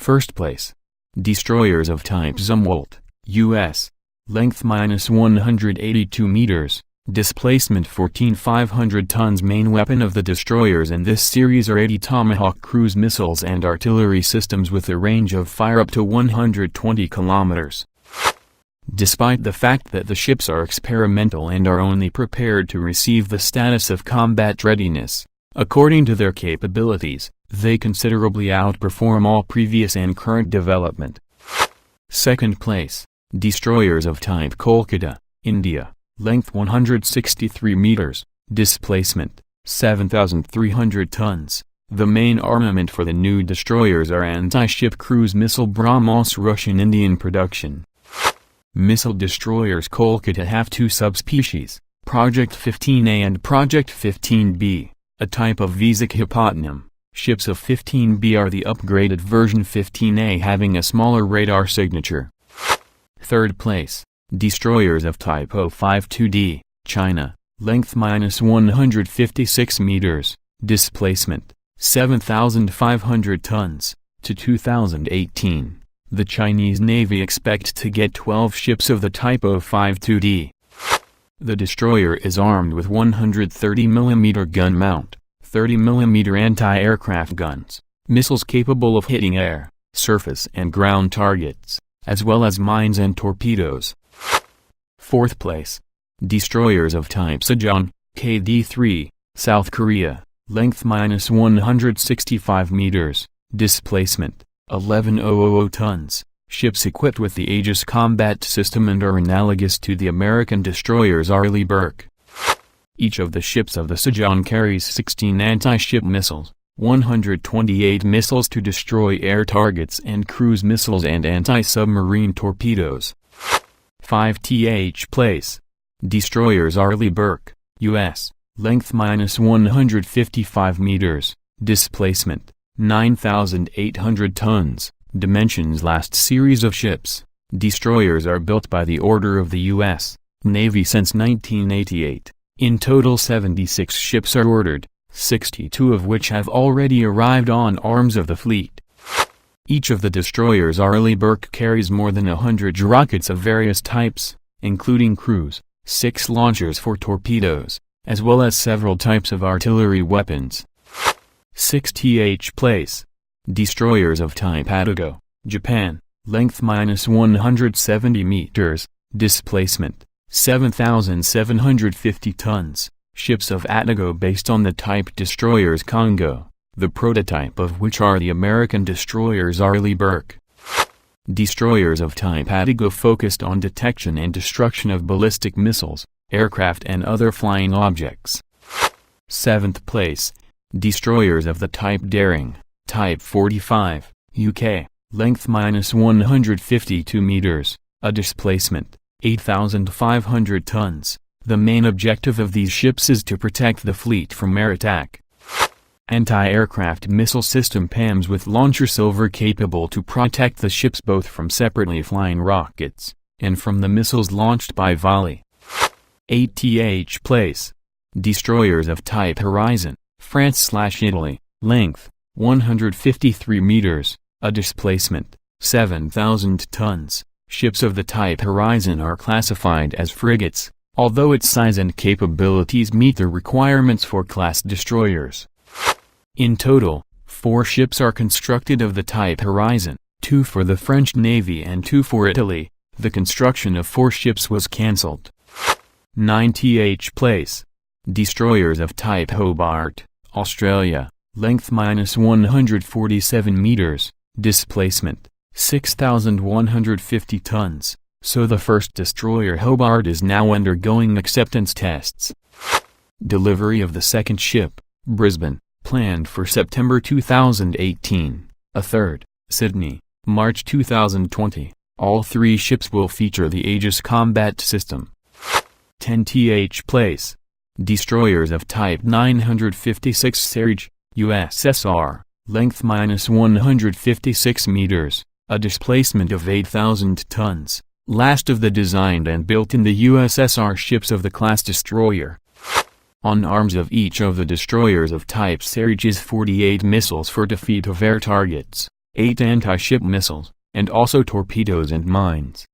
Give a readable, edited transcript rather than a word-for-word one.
First place. Destroyers of type Zumwalt, U.S. Length -182 meters. Displacement 14,500 tons. Main weapon of the destroyers in this series are 80 Tomahawk cruise missiles and artillery systems with a range of fire up to 120 kilometers. Despite the fact that the ships are experimental and are only prepared to receive the status of combat readiness, according to their capabilities, they considerably outperform all previous and current development. Second place. Destroyers of type Kolkata, India. Length 163 meters, displacement 7,300 tons. The main armament for the new destroyers are anti-ship cruise missile BrahMos. Russian-Indian production. Missile destroyers Kolkata have two subspecies, Project 15A and Project 15B, a type of Visakhapatnam. Ships of 15B are the upgraded version, 15A having a smaller radar signature. Third place. Destroyers of type O52D, China. Length -156 meters, displacement 7,500 tons. To 2018, the Chinese Navy expect to get 12 ships of the type O52D. The destroyer is armed with 130mm gun mount, 30mm anti-aircraft guns, missiles capable of hitting air, surface and ground targets, as well as mines and torpedoes. Fourth place. Destroyers of type Sejong, KD-3, South Korea. Length -165 meters, displacement 11,000 tons. Ships equipped with the Aegis combat system and are analogous to the American destroyers Arleigh Burke. Each of the ships of the Sejong carries 16 anti-ship missiles, 128 missiles to destroy air targets and cruise missiles and anti-submarine torpedoes. 5th place. Destroyers Arleigh Burke, U.S. Length -155 meters, displacement 9,800 tons. Dimensions. Last series of ships. Destroyers are built by the order of the U.S. Navy since 1988. In total 76 ships are ordered, 62 of which have already arrived on arms of the fleet. Each of the destroyers Arleigh Burke carries more than 100 rockets of various types, including cruise, 6 launchers for torpedoes, as well as several types of artillery weapons. 6th place. Destroyers of type Atago, Japan. Length -170 meters, displacement 7,750 tons. Ships of Atago based on the type destroyers Congo, the prototype of which are the American destroyers Arleigh Burke. Destroyers of type Atago focused on detection and destruction of ballistic missiles, aircraft and other flying objects. 7th place. Destroyers of the type Daring, Type 45, UK. Length -152 meters, a displacement 8,500 tons. The main objective of these ships is to protect the fleet from air attack. Anti-aircraft missile system PAMS with launcher Silver capable to protect the ships both from separately flying rockets, and from the missiles launched by volley. 8th place. Destroyers of type Horizon, France/Italy. Length 153 meters, a displacement 7,000 tons. Ships of the type Horizon are classified as frigates, although its size and capabilities meet the requirements for class destroyers. In total, 4 ships are constructed of the type Horizon, 2 for the French Navy and 2 for Italy. The construction of 4 ships was cancelled. 9th place. Destroyers of type Hobart, Australia. Length -147 meters, displacement 6,150 tons. So the first destroyer Hobart is now undergoing acceptance tests. Delivery of the second ship, Brisbane, planned for September 2018. A third, Sydney, March 2020. All 3 ships will feature the Aegis combat system. 10th place. Destroyers of type 956 Serge, USSR. Length -156 meters, a displacement of 8,000 tons. Last of the designed and built in the USSR ships of the class destroyer. On arms of each of the destroyers of type Serge is 48 missiles for defeat of air targets, 8 anti-ship missiles, and also torpedoes and mines.